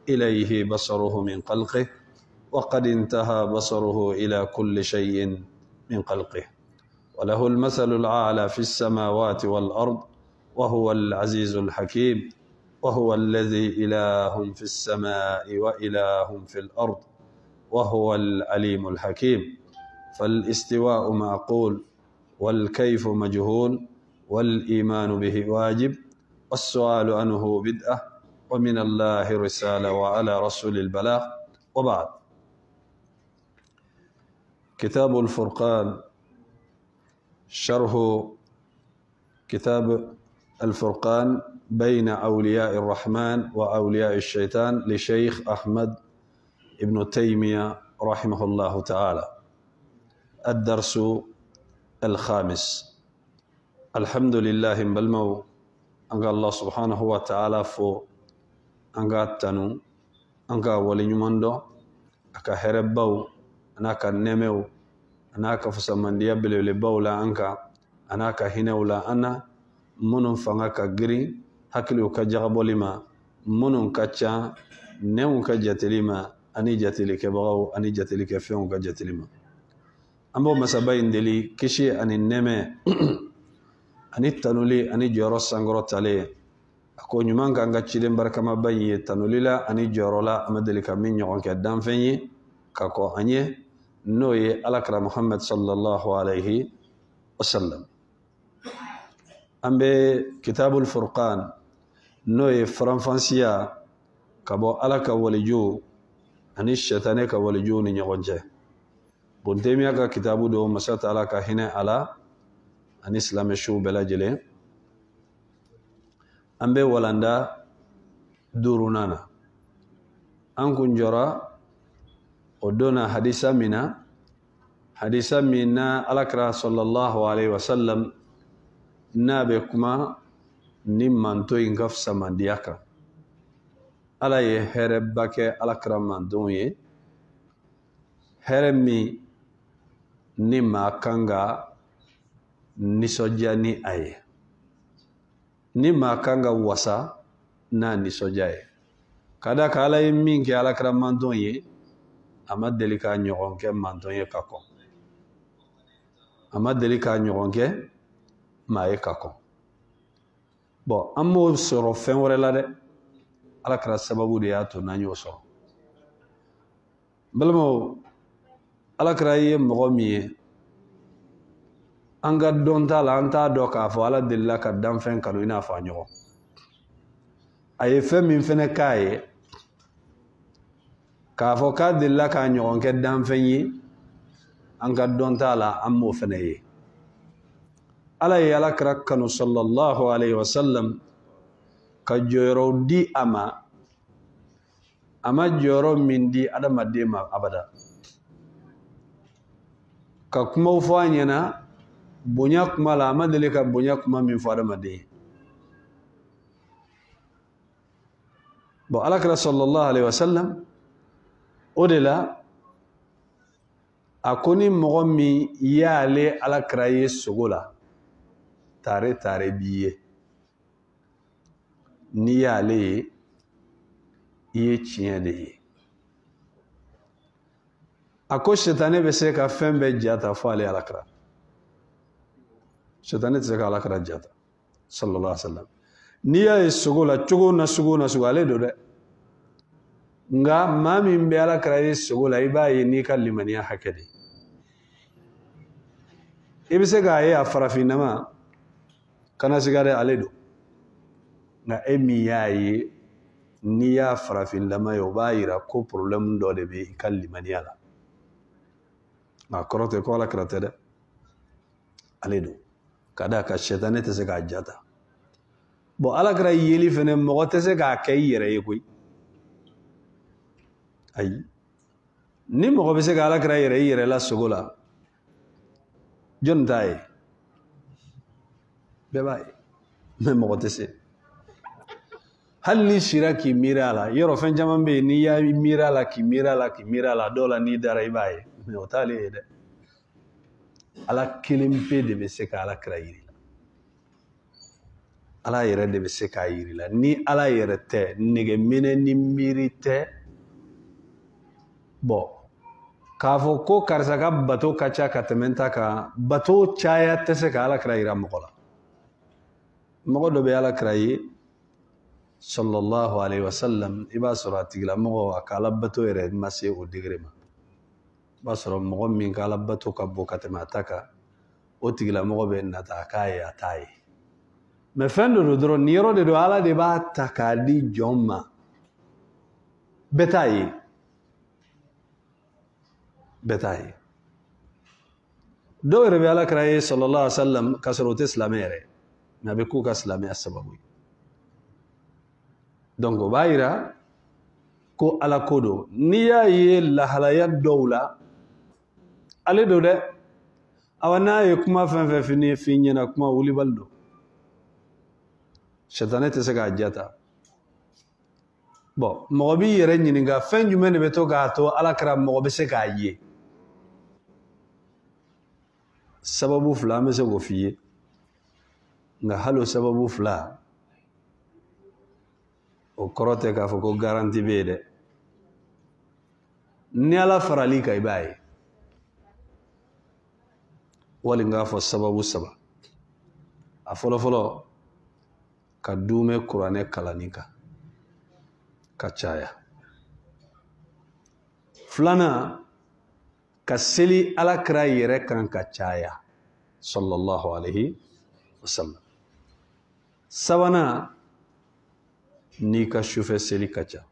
إليه بصره من خلقه وقد انتهى بصره إلى كل شيء من خلقه وله المثل الأعلى في السماوات والأرض وهو العزيز الحكيم وهو الذي إله في السماء وإله في الأرض وهو العليم الحكيم. فالاستواء معقول والكيف مجهول والإيمان به واجب والسؤال عنه بدعة ومن الله رسالة وعلى رسول البلاغ. وبعد. كتاب الفرقان شرح كتاب الفرقان بين أولياء الرحمن وأولياء الشيطان لشيخ أحمد ابن تيمية رحمه الله تعالى. الدرس الخامس. الحمد لله بالمو أنك الله سبحانه وتعالى فو أنك تنو أنك ولي نماندو أكا هربو أنك نمو أنك فسمان ديابلي لبولا أنك أنك هنولا أنا منون فانك غري حكلو كجغبو لما منون كتشا نيون كجاتلما أني جاتلك بغو أني جاتلك فيون كجاتلما أمو مسابين دلي كشي أني نمي أني تنولي أني جورو سانغرو تالي أكو نيمان كانغا تشيدن بركما باني تنولي لا أني جورو لا أمدلك من يغن كدام فيني كاكو أني نوي ألكرا محمد صلى الله عليه وسلم. أمبي كتاب الفرقان نوي فرنفانسيا كابو ألكا ولجو أني الشيطاني كولجو نيغنجه بنتيميا كتابو دو مسات ألكا هنا على أن إسلام شو بلا جلي. أمبي ولاندا دورونانا أنكن جرا ودونا حديثا منا ألكرا صلى الله عليه وسلم نابكما نمان تو إنكف سمان دياكا ala ye hereba kɛ alakiramandenw ye hɛrɛ min ni maa kan ka nisɔndiya ni a ye ni maa kan ka wasa n'a nisɔndiya ye ka da kan ala ye min kɛ alakiramandenw ye a ma deli k'a ɲɔgɔn kɛ mandenw ye ka kɔn a ma deli k'a ɲɔgɔn kɛ maa ye ka kɔn bon an m'o sɔrɔ fɛn wɛrɛ la dɛ alakira sababu de y'a to n'an y'o sɔrɔ balimaw alakira ye mɔgɔ min ye an ka dɔn t'a la an t'a dɔn k'a fɔ ala delila ka danfɛn kanu i n'a fɔ a ɲɔgɔn a ye fɛn min fɛnɛ k'a ye k'a fɔ k'a delila k'a ɲɔgɔn kɛ danfɛn ye an ka dɔn t'a la an m'o fɛnɛ ye ala ye alakira kanu sallallahu alaihi wasallam ka jɔyɔrɔ di a ma jɔyɔrɔ min di adamaden ma abada ka kumaw fɔ a ɲɛna bonya kuma la a ma deli ka bonya kuma min fɔ adamaden ye bon alakira sallallahu alaihi wasallam o de la a ko ni mɔgɔ min y'ale alakira ye sogo la tare b'i ye n'i y'ale ye i ye tiɲɛ de ye a ko sitani bɛ se ka fɛn bɛɛ jata fɔ ale alakira sitani tɛ se ka alakira jata sallallahu alaihi wasallam n'i y'a ye sogo la cogo na sugu ale do dɛ nka maa min bɛ alakira ye sogo la i b'a ye n'i ka limaniya hakɛ de i bɛ se k'a ye a farafinnama kana siga dɛ ale do nka e min y'a ye n'i y'a farafinlama ye o b'a yira ko problème dɔ de bɛ i ka limaniya la nka kɔrɔ tɛ ko alakira tɛ dɛ ale do ka d'a kan sitani tɛ se k'a jata bon alakira yeli fɛnɛ mɔgɔ tɛ se k'a kɛ i yɛrɛ ye koyi ayi ni mɔgɔ bɛ se ka alakira yɛrɛ i yɛrɛ la sogo la jɔnni t'a ye bɛɛ b'a ye mais mɔgɔ tɛ se hali ni sira k'i miiri a la yɔrɔ fɛn caman bɛ yen n'i y'a miiri a la k'i miiri a la dɔw la n'i dara i b'a ye mais o t'ale ye dɛ ala kelen pe de bɛ se ka alakira yiri la ala yɛrɛ de bɛ se k'a yiri la ni ala yɛrɛ tɛ nɛgɛminɛ ni miiri tɛ bon k'a fɔ ko karisa ka bato ka ca ka tɛmɛ ta kan bato caya tɛ se ka alakira yira mɔgɔ la mɔgɔ dɔ bɛ alakira ye sallallahu alaihi wasallam i b'a sɔrɔ a tigilamɔgɔ a ka alabato yɛrɛ ma se o degré ma i b'a sɔrɔ mɔgɔ min ka alabato ka bon ka tɛmɛ a ta kan o tigilamɔgɔ bɛ nata a k'a ye a t'a ye mais fɛn dɔ don dɔrɔn nin yɔrɔ de don ala de b'a ta k'a di jɔn ma bɛɛ t'a ye bɛɛ t'a ye dɔw yɛrɛ bɛ alakira ye sallallahu alaihi wasallam ka sɔrɔ o tɛ silamɛ yɛrɛ mais a bɛ k'u ka silamɛya sababu ye donc o b'a yira ko ala ko don n'i y'a ye lahalaya dɔw la ale don dɛ awa n'a ye kuma fɛn fɛn f'i ɲɛna kuma wulibali don sɛtanɛ tɛ se k'a jata bon mɔgɔ b'i yɛrɛ ɲininka fɛn jumɛn de bɛ to k'a to alakira mɔgɔ bɛ se k'a ye sababu fila an bɛ se k'o f'i ye nka hali o sababu fila o kɔrɔ tɛ k'a fɔ ko garanti bɛ yen dɛ ni ala farali kan i b'a ye wali n k'a fɔ sababu saba a fɔlɔfɔlɔ ka duumɛ kuranɛ kalanni kan ka caya filanan ka seli alakira yɛrɛ kan ka caya sallallahu alaihi wasallam sabanan n'i ka sufɛ seli ka ca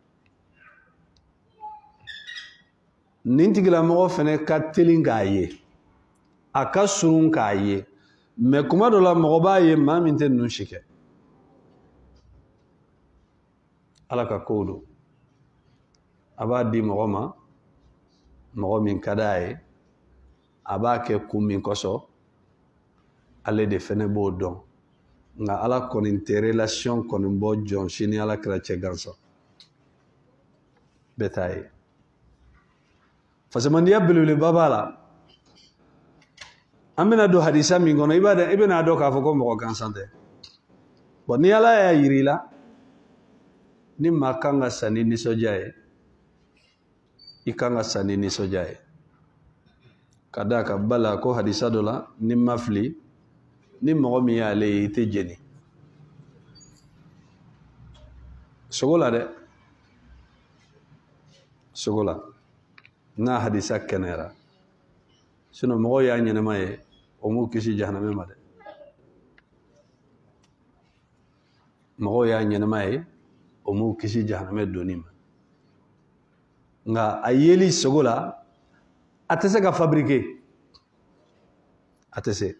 nin tigilamɔgɔ fɛnɛ ka teli k'a ye a ka surun k'a ye mais kuma dɔ la mɔgɔ b'a ye maa min tɛ ninnu si kɛ ala ka kow don a b'a di mɔgɔ ma mɔgɔ min ka d'a ye a b'a kɛ kun min kosɔn ale de fɛnɛ b'o dɔn nka ala kɔni tɛ relation kɔni bɔ jɔn si ni alakira cɛ gansan bɛɛ t'a ye fasamandiya belebeleba b'a la an bɛna don hadisa min kɔnɔ i bɛna dɔn k'a fɔ ko mɔgɔ gansan tɛ bon ni ala y'a yira i la ni maa kan ka sa ni nisɔndiya ye i kan ka sa ni nisɔndiya ye ka d'a kan bala ko hadisa dɔ la ni ma fili ni mɔgɔ min y'ale ye i tɛ jeni sogo la dɛ sogo la n'a hadisa kɛnɛyara sinon mɔgɔw y'a ɲɛnama ye o m'u kisi jahanama ma dɛ mɔgɔw y'a ɲɛnama ye o m'u kisi jahanama donni ma nka a yeli sogo la a tɛ se ka fabriquer a tɛ se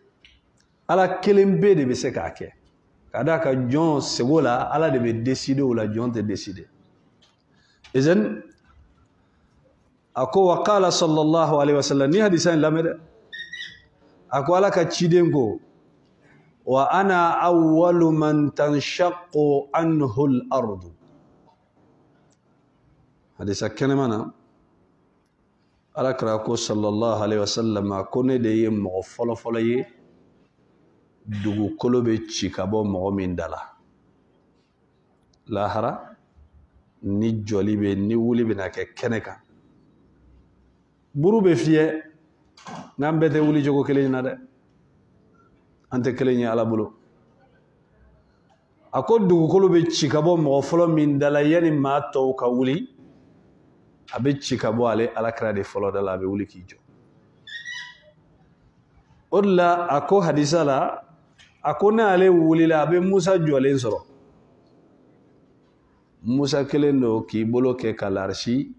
ala kelen bɛ de bɛ se k'a kɛ ka d'a kan jɔn sogo la ala de bɛ décider o la jɔn tɛ décider izen a ko wa qala sallallahu alaihi wasallam ni hadisa in lamɛn dɛ a ko ala ka ciden ko wa ana awwalu man tanshaqqu anhu al-ardu hadisa kɛnɛma na ala kira ko sallallahu alaihi wasallam ko ne de ye mɔgɔ fɔlɔfɔlɔ ye dugukolo bɛ ci ka bɔ mɔgɔ min da la lahara ni jɔli bɛ ni wuli bɛ na kɛ kɛnɛ kan buru bɛ fiyɛ n'an bɛɛ tɛ wuli cogo kelen na dɛ an tɛ kelen ye ala bolo a ko dugukolo bɛ ci ka bɔ mɔgɔ fɔlɔ min da la yanni maa tɔw ka wuli a bɛ ci ka bɔ ale alakira de fɔlɔ da la a bɛ wuli k'i jɔ o de la a ko hadisa la a ko n'ale wulila a bɛ Musa jɔlen sɔrɔ Musa kelen don k'i bolo kɛ ka larisi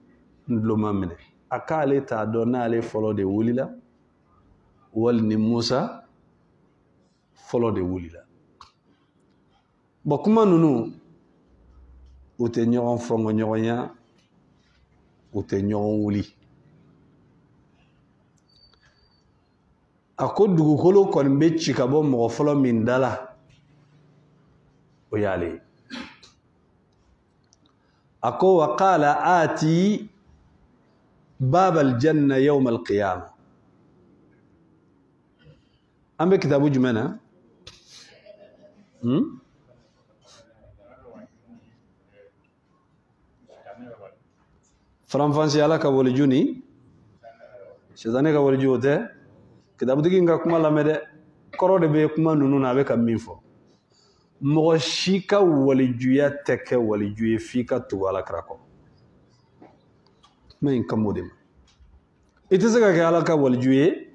nduloma minɛ a k'ale t'a dɔn n'ale fɔlɔ de wulila wali ni Musa fɔlɔ de wulila bon kuma ninnu u tɛ ɲɔgɔn fɔngɔ ɲɔgɔnya u tɛ ɲɔgɔn wuli a ko dugukolo kɔni bɛ ci ka bɔ mɔgɔ fɔlɔ min da la o y'ale ye a ko wa qala ati bab aljanna yawm alqiyama an bɛ kitabu jumɛn na faranfansi ala ka waliju ni shetane ka waliju te kitabutigi nga kuma lamede koro de be kuma nunu na be ka min fo mɔgɔ si ka walijuya tɛ kɛ waliju ye f'i ka tugu alakira kɔ kuma in ka mo de ma i tɛ se ka kɛ ala ka waliju ye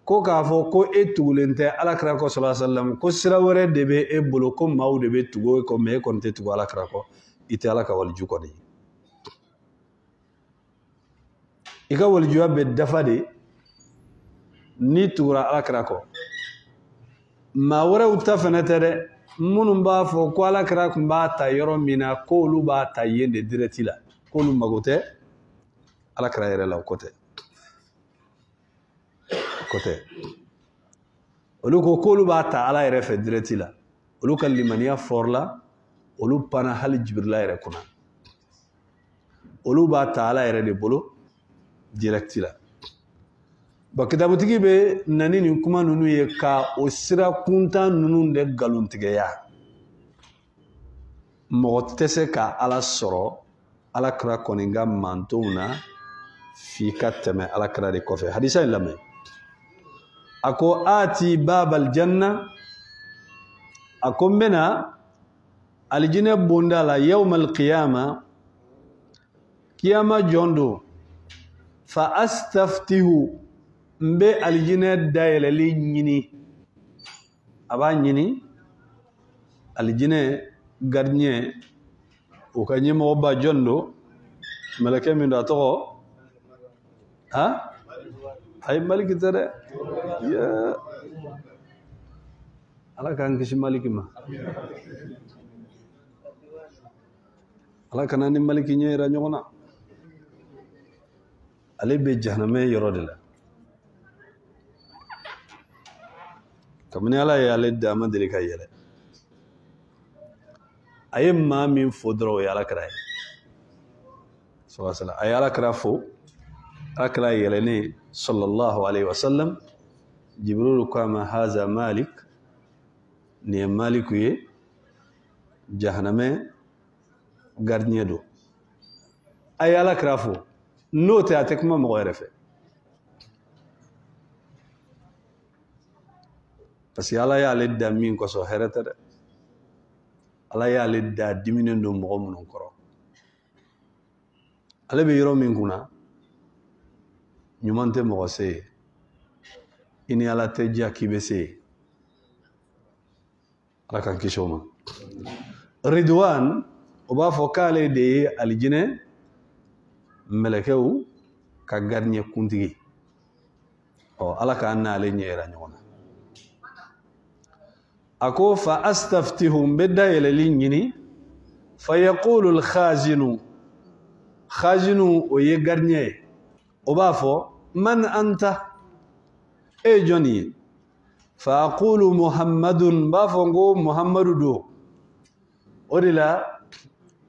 ko k'a fɔ ko e tugulen tɛ alakira kɔ sallallahu alaihi wasallam ko sira wɛrɛ de bɛ e bolo ko maaw de bɛ tugu e kɔ mais e kɔni tɛ tugu alakira kɔ i tɛ ala ka waliju kɔni ye i ka walijuya bɛ dafa de n'i tugura alakira kɔ maa wɛrɛw ta fɛnɛ tɛ dɛ minnu b'a fɔ ko alakira tun b'a ta yɔrɔ min na k'olu b'a ta yen de direct la k'olu mago tɛ alakira yɛrɛ la o ko tɛ olu ko k'olu b'a ta ala yɛrɛ fɛ direct la olu ka limaniya fɔrla olu pana hali jibirila yɛrɛ kunna olu b'a ta ala yɛrɛ de bolo direct la ba kitabutigi bɛ nani nin kuma ninnu ye ka o sira kuntan ninnu de galontigɛya mɔgɔ tɛ se ka ala sɔrɔ alakira kɔni ka mantonw na f'i ka tɛmɛ alakira de kɔfɛ hadisa in lamɛn a ko aati babal janna a ko n bɛna alijinɛ bonda la yawmal qiyama kiyama jɔn don fa astaftihu n bɛ alijinɛ dayɛlɛli ɲini a b'a ɲini alijinɛ gardien o ka ɲɛmɔgɔba jɔn don mɛlɛkɛ min don a tɔgɔ ayi maliki tɛ dɛ ala k'an kisi maliki ma ala kana ni maliki ɲɛ yira ɲɔgɔn na ale bɛ jahanamɛ yɔrɔ de la kabini ala ye ale da a ma deli ka yɛlɛ a ye maa min fo dɔrɔn o ye alakira ye a ye alakira fo alakira yɛlɛnen sallallahu alaihi wasallam jibrilu ko a ma haza malik nin ye maliku ye jahanamɛ gardien don a ye alakira fo n'o tɛ a tɛ kuma mɔgɔ yɛrɛ fɛ parce que ala y'ale da min kosɔn hɛrɛ tɛ dɛ ala y'ale da diminen don mɔgɔ minnu kɔrɔ ale bɛ yɔrɔ min kunna ɲuman tɛ mɔgɔ se yen i ni ala tɛ diya k'i bɛ se yen ala k'an kisi o ma ridwan o b'a fɔ k'ale de ye alijinɛ mɛlɛkɛw ka gardien kuntigi ala k'an n'ale ɲɛ yira ɲɔgɔn na a ko fa astaftihu n bɛ dayɛlɛli ɲini fa yaqulu al-khazinu o ye gardien ye o b'a fɔ man anta e jɔn ye fa aqulu muhammadun b'a fɔ n ko muhammadu don o de la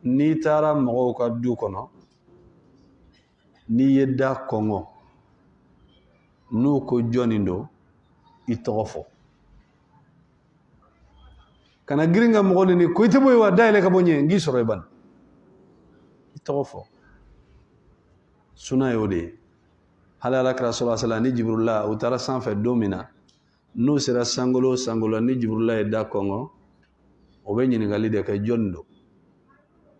n'i taara mɔgɔw ka du kɔnɔ n'i ye da kɔngɔ n'u ko jɔnni don i tɔgɔ fɔ kana girin ka mɔgɔ nini ko i tɛ bɔ yen wa dayɛlɛ ka bɔ ɲɛ n k'i sɔrɔ i bani i tɔgɔ fɔ suna ye o de ye hali alakira sallallahu alaihi wasallam ni jibrila u taara sanfɛ don min na n'u sera sangolo o sangolo ni jibrila ye da kɔngɔ o bɛ ɲininkali de kɛ jɔnni don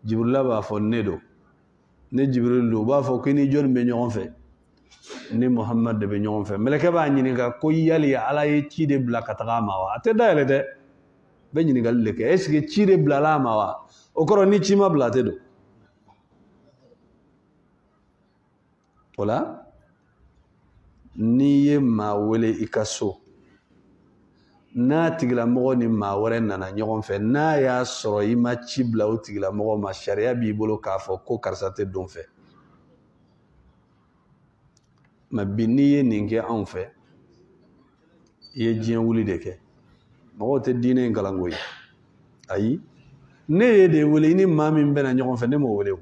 jibrila b'a fɔ ne don ne jibril don u b'a fɔ ko i ni jɔnni bɛ ɲɔgɔn fɛ ni muhammad de bɛ ɲɔgɔn fɛ mɛlɛkɛ b'a ɲininka ko yali ala ye ci de bila ka taga a ma wa a tɛ dayɛlɛ dɛ bɛ ɲininkali de kɛ est ce que ci de bilala a ma wa o kɔrɔ ni ci ma bila a tɛ don o la n'i ye maa wele i ka so n'a tigilamɔgɔ ni maa wɛrɛ nana ɲɔgɔn fɛ n'a y'a sɔrɔ i ma ci bila o tigilamɔgɔ ma sariya b'i bolo k'a fɔ ko karisa tɛ don fɛ mɛ bi n'i ye nin kɛ anw fɛ i ye diɲɛ wuli de kɛ mɔgɔw tɛ diinɛ in kalanko ye ayi ne ye de wele i ni maa min bɛna ɲɔgɔn fɛ ne m'o wele o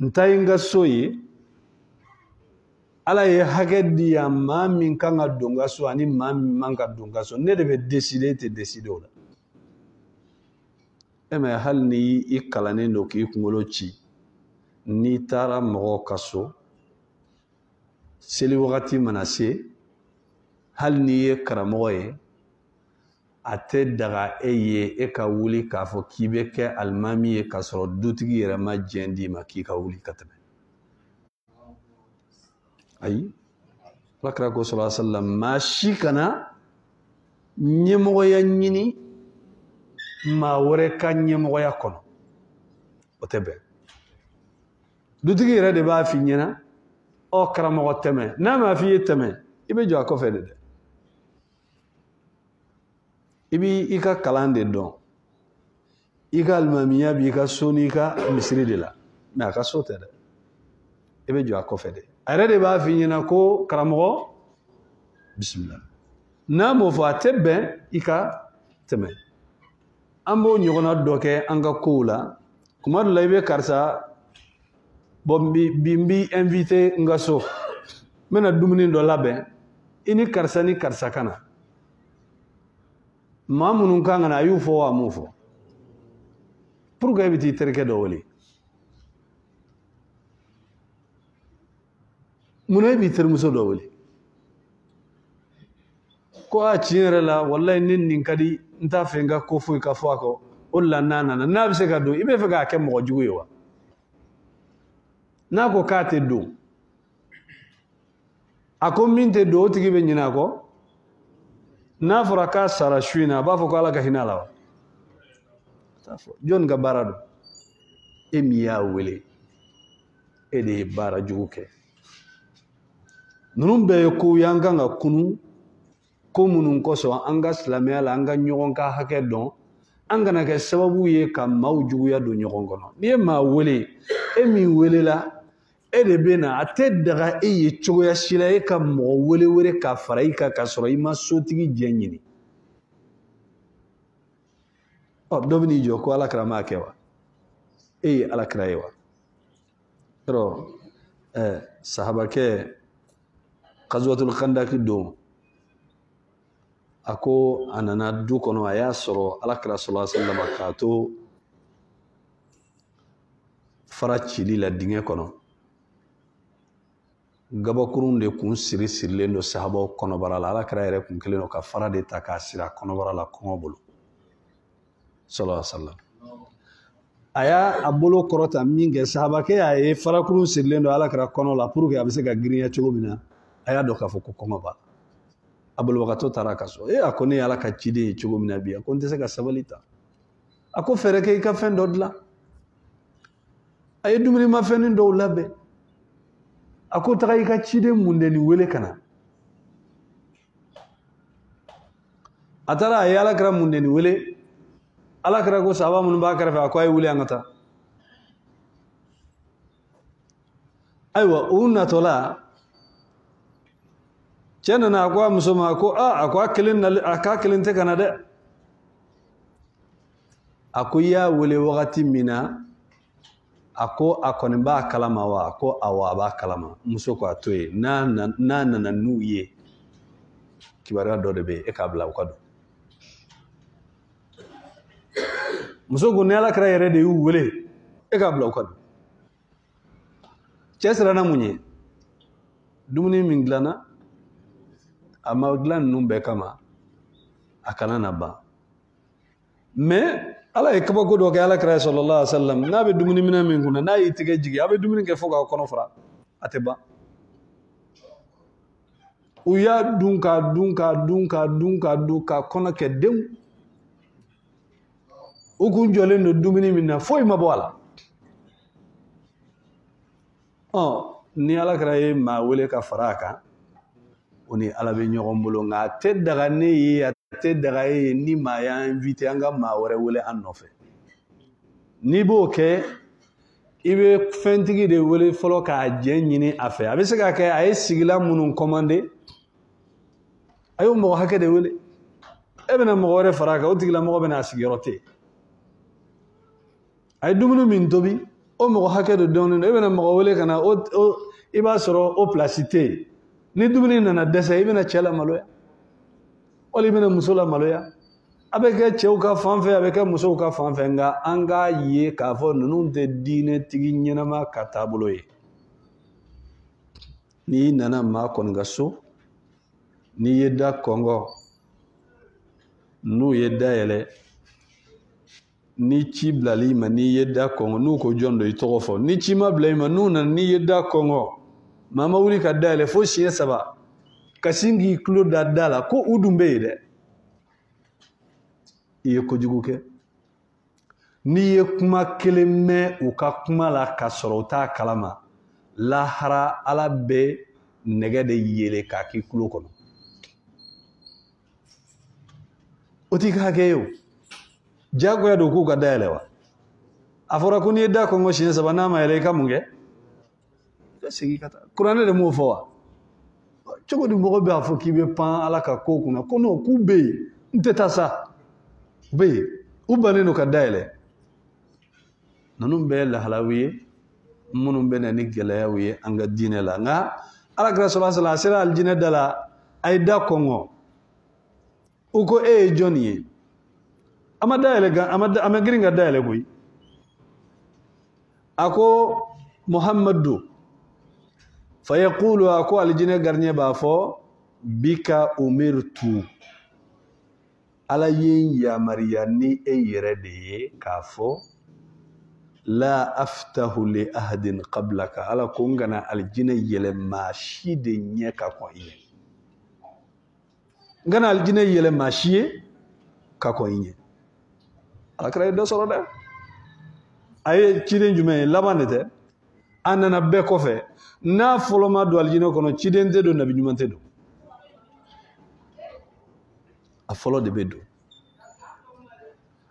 n ta ye n ka so ye ala ye hakɛ di yan maa min kan ka don n ka so ani maa min man ka don n ka so ne de bɛ décider tɛ décider o la ema hal ni I kalanen do ki kunkolo ci ni taara mɔgɔ ka so seli wagati mana se hal ni ye karamɔgɔ ye a tɛ daga e ye e ka wuli k'a fɔ k'i bɛ kɛ alimami ye k'a sɔrɔ dutigi yɛrɛ ma diɲɛ d'i ma k'i ka wuli ka tɛmɛ ayi alakira ko sallallahu alaihi wasallam maa si kana ɲɛmɔgɔya ɲini maa wɛrɛ ka ɲɛmɔgɔya kɔnɔ o tɛ bɛn dutigi yɛrɛ de b'a f'i ɲɛna ɔ karamɔgɔ tɛmɛ n'a m'a f'i ye tɛmɛ I bɛ jɔ a kɔfɛ de dɛ I b'i I ka kalan de dɔn I ka alimamiya b'i ka so n'i ka misiri de la mais a ka so tɛ dɛ I bɛ jɔ a kɔfɛ de a yɛrɛ de b'a f'i ɲɛna ko karamɔgɔ bisimila n'a m'o fɔ a tɛ bɛn I ka tɛmɛ an b'o ɲɔgɔnna dɔ kɛ an ka kow la kuma dɔ la I bɛ karisa bon bi n b'i invité n ka so n bɛna dumuni dɔ labɛn I ni karisa ka na maa minnu kan ka na a y'u fɔ wa a m'u fɔ pourquoi I bɛ t'i terikɛ dɔ wele munna I b'i terimuso dɔ wele ko a tiɲɛ yɛrɛ la wallahi ne nin ka di n t'a fɛ n ka ko foyi ka fɔ a kɔ o de la n'a nana n'a bɛ se ka don I bɛ fɛ k'a kɛ mɔgɔ jugu ye wa n'a ko k'a tɛ don a ko min tɛ don o tigi bɛ ɲinɛ a kɔ n'a fɔra k'a sara su in na a b'a fɔ ko Ala ka hinɛ a la wa jɔnni ka baara don e min y'a wele e de ye baara jugu kɛ ninnu bɛɛ ye kow ye an kan ka kunu ko minnu kosɔn an ka silamɛya la an ka ɲɔgɔn ka hakɛ dɔn an kana kɛ sababu ye ka maaw juguya don ɲɔgɔn kɔnɔ n'i ye maa wele e min welela e de bɛ na a tɛ daga e ye cogoya si la e ka mɔgɔ wele wele ka fara I kan ka sɔrɔ I ma sotigi jɛ ɲini ɔ dɔ bɛ n'i jɔ ko Alakira m'a kɛ wa e ye Alakira ye wa yɔrɔ sahabakɛ Ghazwatul Khandaq don a ko a nana du kɔnɔ a y'a sɔrɔ Alakira sallallahu alaihi wasallam k'a to fara cili la dingɛ kɔnɔ gabakurun de kun sirilen don sahabaw kɔnɔbara la Alakira yɛrɛ kun kelen don ka fara de ta k'a siri a kɔnɔbara la kɔngɔ bolo sallallahu alaihi wasallam a y'a bolo kɔrɔta min kɛ sahabakɛ y'a ye farakurun sirilen don Alakira kɔnɔ la pour que a bɛ se ka girinya cogo min na a y'a dɔn k'a fɔ ko kɔngɔ b'a la a bolobagatɔ taara ka so a ko ne ye Ala ka ciden ye cogo min na bi a ko n tɛ se ka sabali ta a ko fɛrɛ kɛ I ka fɛn dɔ dilan a ye dumunimafɛnnin dɔw labɛn a ko taga I ka ciden mundɛni wele ka na a taara a ye Alakira mundɛni wele Alakira ko sahaba minnu b'a kɛrɛfɛ a ko a ye wuli an ka taa ayiwa u natɔla cɛ nana a ko a muso ma a ko a kelen tɛ ka na dɛ a ko I y'a wele wagati min na a ko a kɔni b'a kalama wa a ko awɔ a b'a kalama muso ko a to yen n'a nana n'u ye kibaruya dɔ de bɛ yen e k'a bila u ka don muso ko ni Alakira yɛrɛ de y'u wele e k'a bila u ka don cɛ siranna mun ye dumuni min dilanna a ma dilan ninnu bɛɛ kama a kana na ban mais Ala ye kabako dɔ kɛ Alakira sallallahu alaihi wasallam n'a bɛ dumuni minɛ min kunna n'a y'i tigɛ jigin a bɛ dumuni kɛ fo k'a kɔnɔ fara a tɛ ban u y'a dun k'a dun k'a dun k'a dun k'a dun k'a kɔnɔ kɛ denw u kun jɔlen don dumuni min na foyi ma bɔ a la ni Alakira ye maa wele ka fara a kan o ni Ala bɛ ɲɔgɔn bolo nka a tɛ daga ne ye a tɛ daga e ye ni maa y'an invité an ka maa wɛrɛ wele an nɔfɛ n'i b'o kɛ I bɛ fɛntigi de wele fɔlɔ k'a jɛ ɲini a fɛ a bɛ se ka kɛ a ye sigila minnu commandé a y'o mɔgɔ hakɛ de wele e bɛna mɔgɔ wɛrɛ fara a kan o tigilamɔgɔ bɛna a sigiyɔrɔ tɛ yen a ye dumuni min tobi o mɔgɔ hakɛ de dɔnnen don e bɛna mɔgɔ wele ka na I b'a sɔrɔ o place tɛ yen ni dumuni nana dɛsɛ I bɛna cɛ la maloya wala I bɛna muso la maloya Abeke cheuka fanfe abeke musoka fanfe nga anga ye ka fo nunu te dine tigi nyenama katabulo ye ni nana ma kon ga so ni yedda kongo nu yedda yele ni ci blali ma ni yedda kongo nu ko jondo ito fo ni ci ma blali ma nu na ni yedda kongo mama wuli ka dale fo shiye saba kasingi klo dadala ko udumbe de iye ko juguke ni ye kuma keleme u ka kuma la ka soro ta kalama lahara ala be nege de yele ka ki klo kono oti ka geyo jago ya do ku ka dale wa afora kuni yedda kongo shiye saba na ma yele ka munge sigi kata Qur'an de mo fo wa chogo di mo be afo ki be pan ala ka ko kuna kono ku be nteta sa be ubane no ka daile nanum be la halawiye munum be na ni gelawiye anga dine la nga ala gra sallallahu alaihi wasallam aljina dala ay da kongo uko e joni ama daile ga ama giringa daile koy ako muhammadu fayaqulu ako aljina garnye ba fo bika umirtu ala yin ya mariyani e yere de ye kafo la aftahu li ahadin qablaka ala kungana aljina yele mashi de nye ka ko iye ngana aljina yele mashi ka ko iye ala kray do soro da ay ciden jume labanete anana be ko fe na foloma do aljina kono cidente do nabi jumante do a folo de bedo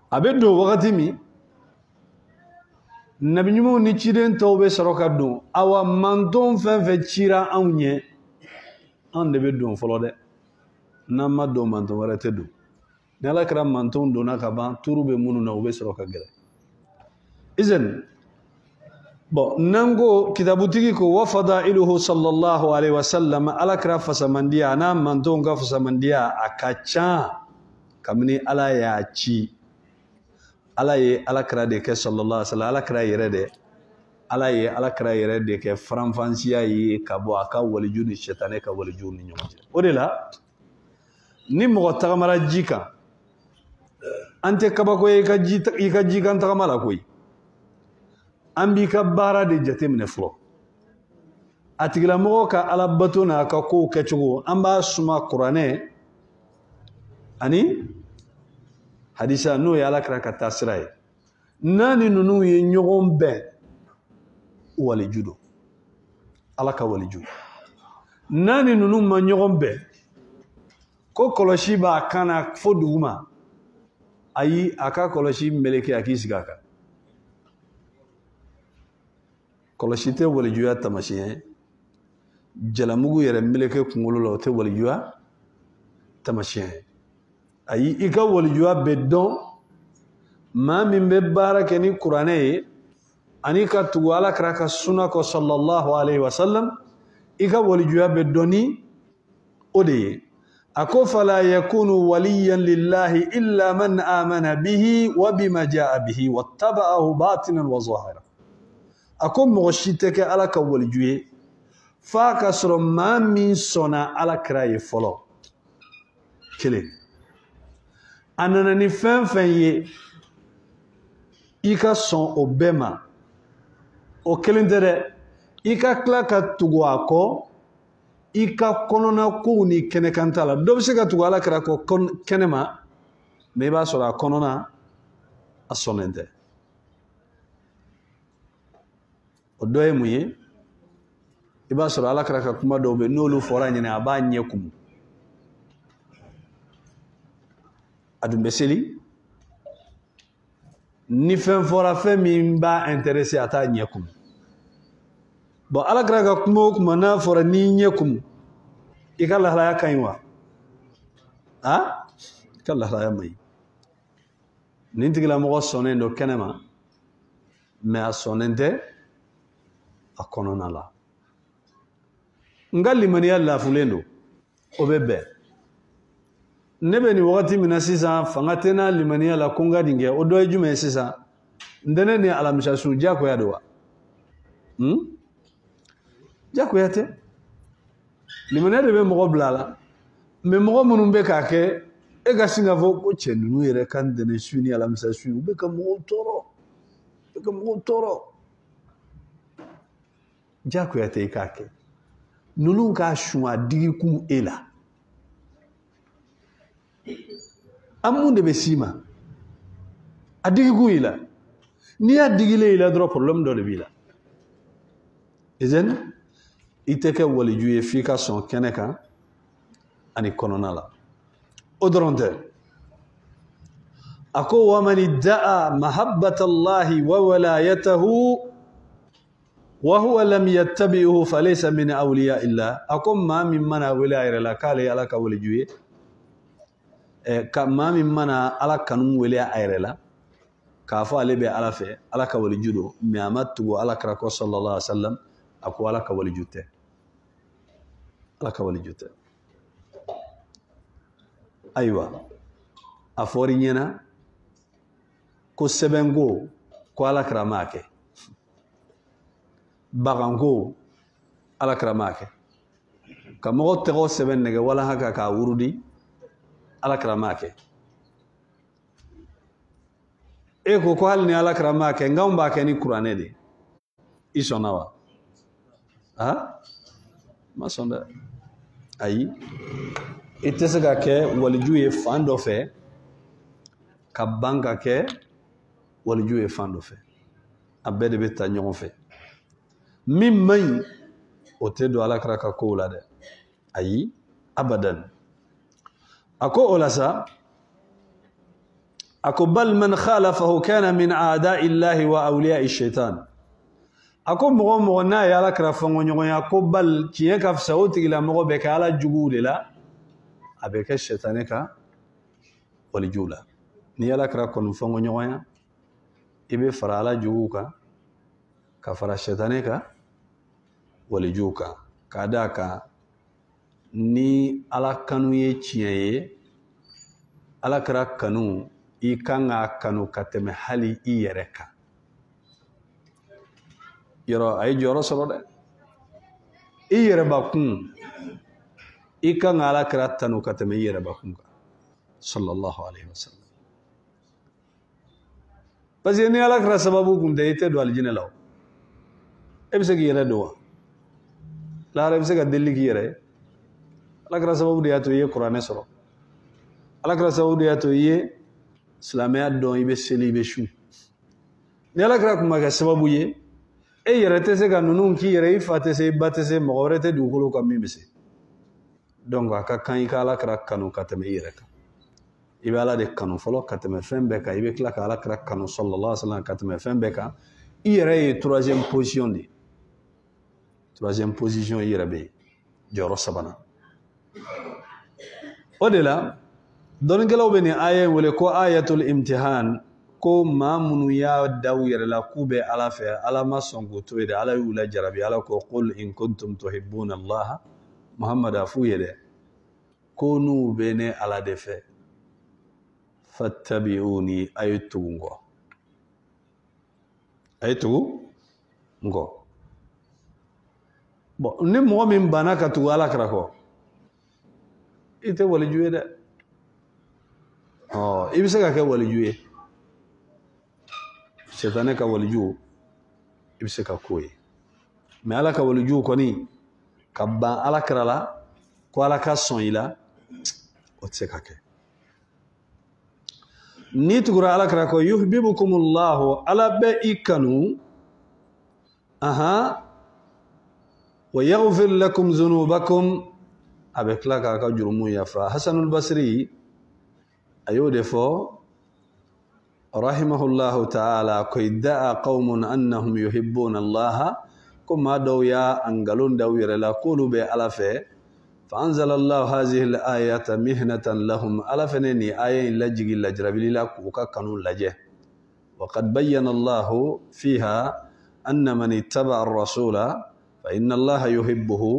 abedo wakati mi nabi nyumo ni ciden tawbe saroka do awa manton fe cira anye an de bedo folo de na maddo manton warate do nala kra manton do na ka ban turube munu na ube saroka gere izen bo nango kitabutigi ko wa fadailuhu sallallahu alaihi wasallam ala kra fasamandia na manton ga fasamandia akacha kamni ala ya ci ala ye ala kra de ke sallallahu alaihi wasallam ala kra yere de ala ye ala kra yere de ke franfansiya yi kabo aka walijuni shetane ka walijuni nyonje odela ni mo tagamara jika ante kabako e ka jika tagamala koy ambi ka bara de jatemne flo atigla mo ka ala batuna ka ko kechugo amba suma qur'ane ani hadisa no ya ala kra ka tasray nani nunu ye nyogon be wali judo ala ka wali judo nani nunu ma nyogon be ko koloshi ba kana foduguma ayi aka koloshi meleke akisigaka koloshi te wali juya tamashiye jalamugu yere meleke kungolo lo te wali juya tamashiye ayi ika walijuwa bedon ma min be barake ni qur'ane ani ka tugu ala kraka sunna ko sallallahu alaihi wasallam ika walijuwa bedoni ode ako fala yakunu waliyan lillahi illa man amana bihi wa bima jaa bihi wattaba'ahu batinan wa zahira ako moshiteke ala ka walijuwe fa kasro ma min sona ala kraye folo kele anana ni fɛn ye i ka sɔn o bɛɛ ma o kelen tɛ dɛ i ka tila ka tugu a kɔ i ka kɔnɔna kow ni kɛnɛkan t'a la dɔ bɛ se ka tugu ala kɛra kɔ kɛnɛ ma mɛ i b'a sɔrɔ a kɔnɔna a sɔnnen tɛ o dɔ ye mun ye i b'a sɔrɔ ala kɛra ka kuma dɔw bɛ n'olu fɔra ɲinɛ a b'a ɲɛ kumu adun bɛ seli ni fɛn fɔra fɛn min b'a intéressé a t'a ɲɛ kumu bon ala kɛra ka kuma o kuma n'a fɔra n'i ɲɛ kumu i ka lahalaya ka ɲi wa i ka lahalaya man ɲi nin tigilamɔgɔ sɔnnen don kɛnɛ ma mais a sɔnnen tɛ a kɔnɔna la n ka limaniya lafulen don o bɛ bɛn nebe ni wakati mina sisan fanga tena limaniya la konga dinge o do jume sisan ndene ni alamisha su jako ya dowa jako ya te limaniya de be mogo blala me mogo munun be ka ke e ga singa fo ko chennu yere kan dene suni alamisa su be ka mogo toro jako ya te ka ke nulun ka shwa digi kum ela amun de be sima adigi kum ila ni adigile ila dro problem do de bila ezen iteke wali juye fika son keneka ani konona la odronte ako wa man idda'a mahabbata allahi wa walayatahu wa huwa lam yattabi'uhu falaysa min awliya illa akom ma min mana wilayra la kale ala ka wali juye ka ma min mana ala kanum wali ayra ka fa ale be ala fe ala ka wali judo mi amatu ala krako sallallahu alaihi wasallam ako ala ka wali jute aywa afori nyena ko sebengo ko ala kramake bagango ala kramake kamo tego seben nege wala haka ka wurudi ala kramake e ko halni ala kramake ngamba ke ni qur'ane de isonawa ha masonda ayi itesega ke walijuye fando fe kabanga ke walijuye fando fe abede beta nyon fe mimay otedo ala kraka ko lade ayi abadan ako olasa ako bal man khalafahu kana min a'da'i llahi wa awliya'i shaitan ako mogo na ya ala kra fango nyoya ko bal kiye ka fsauti ila mogo be ka ala jugude la abeke shetane ka wali jula ni ala kra kon fango nyoya ibe fara ala juguka ka fara shetane ka wali juka kadaka ni ala kanu ye chiye ala kra kanu I kanga kanu kateme hali I yereka yoro ay joro solo de I yereba kun I kanga ala kra tanu kateme yereba kun sallallahu alaihi wasallam parce que ni ala kra sababu kun de ite do aljina law ebse gi yere do la ebse ga delli gi yere ala kra sababu de ato ye qur'ane solo ala kra sababu de ato ye Islamia don ibe seli ibe shu ni ala kra kuma ga sababu ye e yere tese ga nunun ki yere ifate se batese mogorete dugulu ka mimbese donc aka kan ika ala kra kanu kateme yere ka ibe ala de kanu folo kateme fembe ka ibe kla ka ala kra kanu sallallahu alaihi wasallam kateme fembe ka yere e troisième position yere be joro sabana odela don gelaw beni aya wala ko ayatul imtihan ko mamunu ya daw yere la kube ala fe ala masongo to ide ala wula jarabi ala ko qul in kuntum tuhibbuna allah muhammad afu yede ko nu bene ala defe fattabi'uni aytu ngo bo ni mo min banaka tu ala krako ite wala juwe de ibise ka ke walijuye shetane ka waliju ibise ka koyi me ala ka waliju koni kabba ala krala ko ala ka son ila otse ka ke ni tugura ala kra ko yuhibbukumullahu ala be ikanu wa yaghfir lakum dhunubakum abekla ka jurumu yafa Hasanul Basri ayo defo rahimahullahu ta'ala ko idda'a qaumun annahum yuhibbuna Allah kuma dawya angalun dawira la qulube alafe fa anzala Allah hadhihi al-ayata mihnatan lahum alafani ayatin lajigi lajrabili la kuka kanu laje wa qad bayyana Allah fiha anna man ittaba'a ar-rasula fa inna Allah yuhibbuhu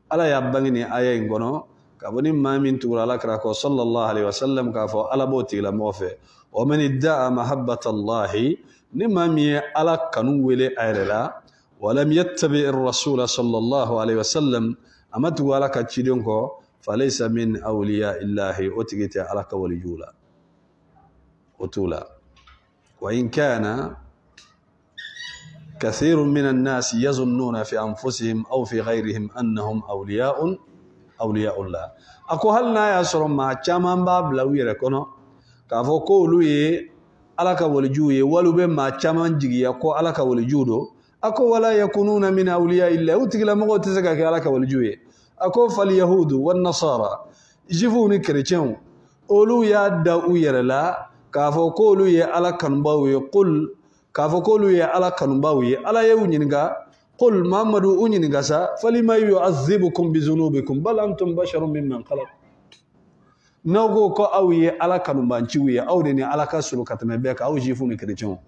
ala yabbangini ayatin gono كابوني ما من تقول على كراكو صلى الله عليه وسلم كافو على بوتي لموفي ومن ادعى محبة الله نمامي على كنوولي أيرلا ولم يتبع الرسول صلى الله عليه وسلم أما تقول على كتشيدونكو فليس من أولياء الله أتجت على كوليولا وتولا وإن كان كثير من الناس يظنون في أنفسهم أو في غيرهم أنهم أولياء الله أكو هل نايا سرم ما چامان باب لوي ركونو كافو كولوي على كولجوي ولو بما چامان جيغي أكو على كولجودو أكو ولا يكونون من أولياء الله وتقول ما قلت زكاك على كولجوي أكو فاليهود والنصارى يجيفوني كريتشون أولو يا داو يرلا كافو كولوي على كنباوي قل كافو كولوي على كنباوي على يونينغا قل محمد أونينغا سا فلما يعذبكم بذنوبكم بل أنتم بشر ممن خلق نوغو كو أوي على كنبانشوي أو دني على كسلو كتمبيك أو جيفوني كريتشون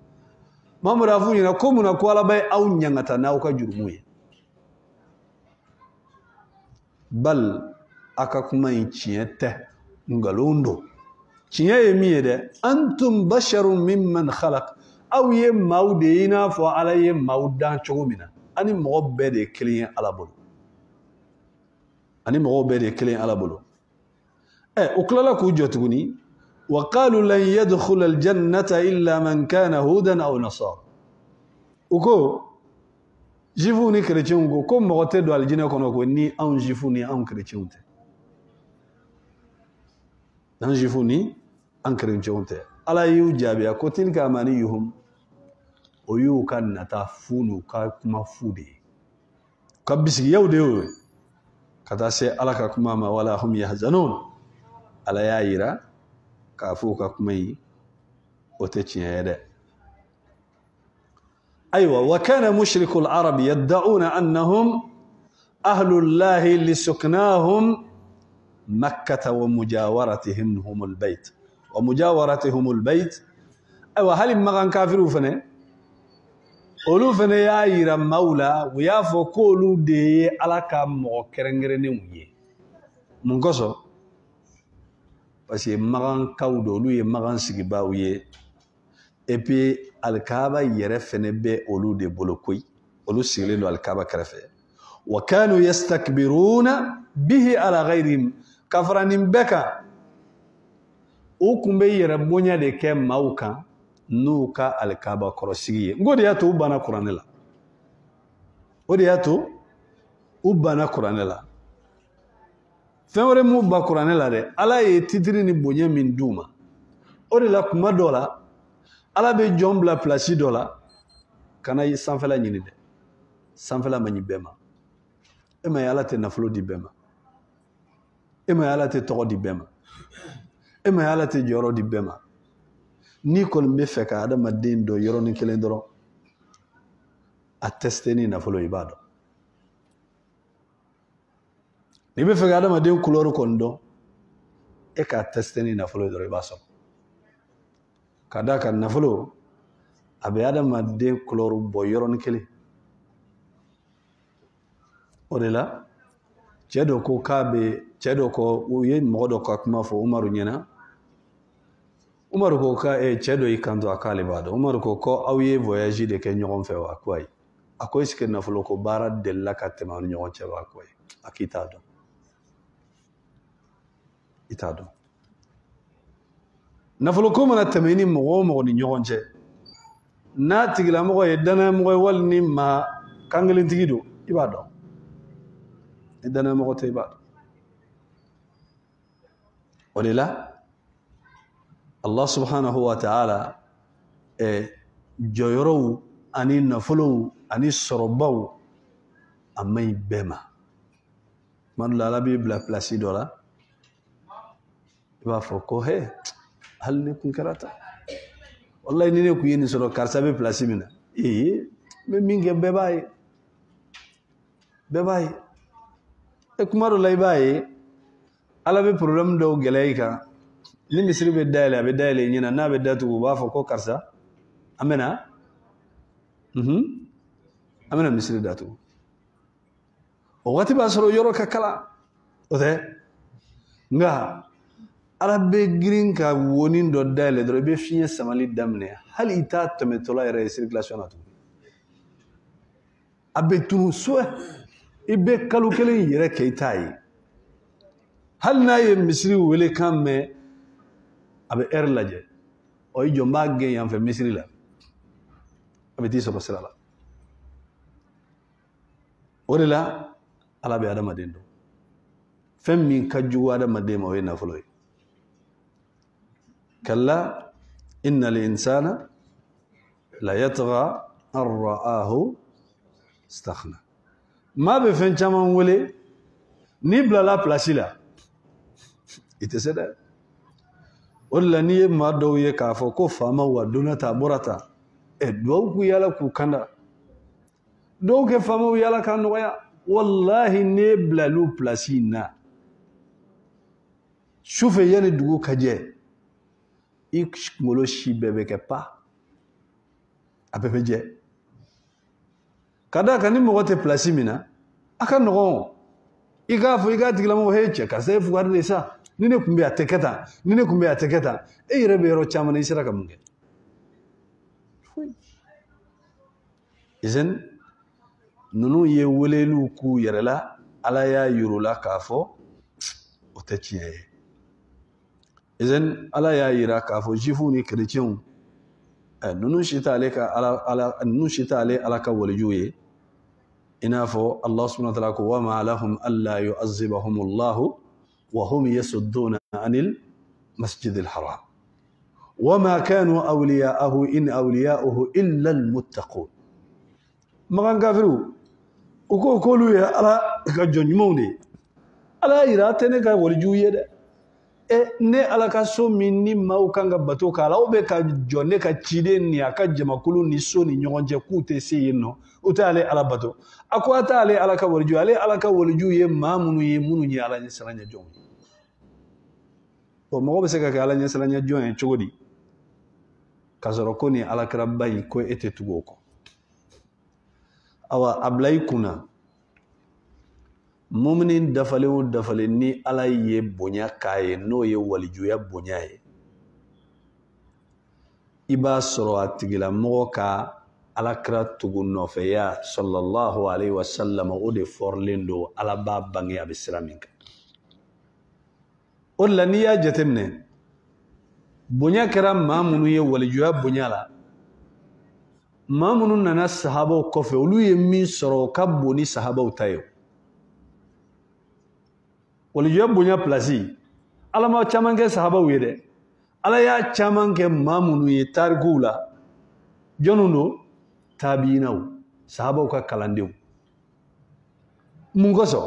محمد أفونينا كومنا كوالا باي أو نيانغتا ناوكا جرموي بل أكاكما ينشيته نغالوندو شيء يميده أنتم بشر ممن خلق أو يمودينا فعلى يمودان شغمنا أني مغبر كلين على بلو أني مغبر كلين على بلو أكللا كوجتوني وقالوا لن يدخل الجنة إلا من كان هودا أو نصارى وكو جيفوني كريتشونكو كم مغتدوا على الجنة كونكو ني أون جيفوني أون كريتشونته نان جيفوني أنكرين جونته على يوجابي أكوتين كامانيهم ويو كان نتافونو كما فودي كبسي يوديو كتاسي على كما ولا هم يحزنون على يايرا كافوكا كمي وتشين يده أيوة وكان مشرك العرب يدعون أنهم أهل الله لسكناهم مكة ومجاورتهم هم البيت ومجاورتهم البيت أيوة هل مغان كافر فنه أولو فنه يا إيرا مولا ويافو كولو دي على كام مغكرنغرني ويه منقصو بس مغان كودو لو مغان سيغبا ويه epi alkaba yere fene be olu de bolokoi olu silelo alkaba krefe wa kanu yastakbiruna bihi ala ghayrihim kafranin beka o kumbe yere bonya de ke mauka nuka alkaba korosiye ngodi ya to bana kuranela odi ya to ubana kuranela fewre mu ba kuranela de ala ye titiri ni bonya min duma odi la kuma dola ala be jombla place dola kana yi sanfela nyini de sanfela manyi bema ema yala te naflo di bema ema yala te togo di bema ema yala te joro di bema ni kon be feka adama den do yoro ni kelen doro atteste ni naflo ibado ni be feka adama den couleur kon do e ka atteste ni naflo doro ibaso kadaka nafolo abe adama den couleur bo yoron kele odela cedo ko kabe cedo ko uye modo ko kuma fo umaru nyena umaru ko ka cedo ikando akale bado umaru ko awye voyage de ke nyogon fe wa kwai akoy ske nafolo ko bara della katema nyogon che wa kwai akitado itado nafolo ko mana tamini mo ni nyogonje na tigila mo yedana mo walni ma kangalin tigido ibado yedana mo te ibado walila Allah subhanahu wa ta'ala joyoro ani nafolo ani sorobaw amay bema man la la bible place dola iba foko he hal ne kun karata wallahi ni ne ku yini soro karsa be place mina me minge bebay e kumaro lay baye ala be problem do geleika ni misri be dale nyina na be datu ba fa ko karsa amena amena misri datu o wati ba soro yoro kakala ode nga arabe green ka wonin do dale do be fiye samali damne hal ita tometola yere circulation atu abe tunu so ibe kalu kele yere keitai hal na ye misri wele kamme abe laje o ijo magge yam fe misri la abe tiso basala orila ala be adama dendo fem min kaju adama de ma wena fuloy kalla innal insana la yatgha an ra'ahu istakhna ma be fen chaman wele ni bla la place la ite seda wala ni ma do ye ka fo ko fama wa donata borata e do ku yala ku kanda do ke fama yala kan waya wallahi ne bla lu place na shufe yani dugu kaje ik ngolo shi bebe ke pa apepe je kada kani mo wote place mina aka no iga fo iga tigla mo heche ka se fu garde sa nine kumbe ateketa e rebe ro chama ni sira kamunge izen nunu ye welelu ku yerela ala ya yurula kafo otechiye izen ala ya yira kafo jifu ni chrétien nunu shita aleka ala nunu shita ale ala ka walijuye inafo Allah subhanahu wa ta'ala ko wa ma lahum alla yu'azzibahum Allah wa hum yasudduna anil masjidil haram wa ma kanu awliya'ahu in awliya'uhu illa almuttaqun magan gafiru uko kolu ya ala ka jonjumonde ala yira tene ka walijuye de ne ala ka so minni mau kanga bato kala obe ka jonne ka chide ni aka jamakulu ni so ni nyonje kute seyino utale ala bato ako atale ala ka walju ale ala ka walju ye mamunu ye munu ni ala ni salanya jon o mo be se ka ala ni salanya jon en chogodi kasoro ko ni ala krabai ko ete tugoko awa ablay kuna muminin dafale ni ala ye bonya kaye no ye walijuya bonya ye iba soro atigila mo ka ala kra tugu nofe ya sallallahu alaihi wasallam o de forlendo ala ba bangi abisiraminka olla ni ya jatemne bonya kra mamunu ye walijuya bonya la mamunu nana sahaba kofe olu ye min soro ka boni sahaba utayo walijuya bonya plasi ala ma chaman ke sahaba wede ala ya chaman ke mamunu ye targula jonuno tabiinaw sahaba ka kalandew mun goso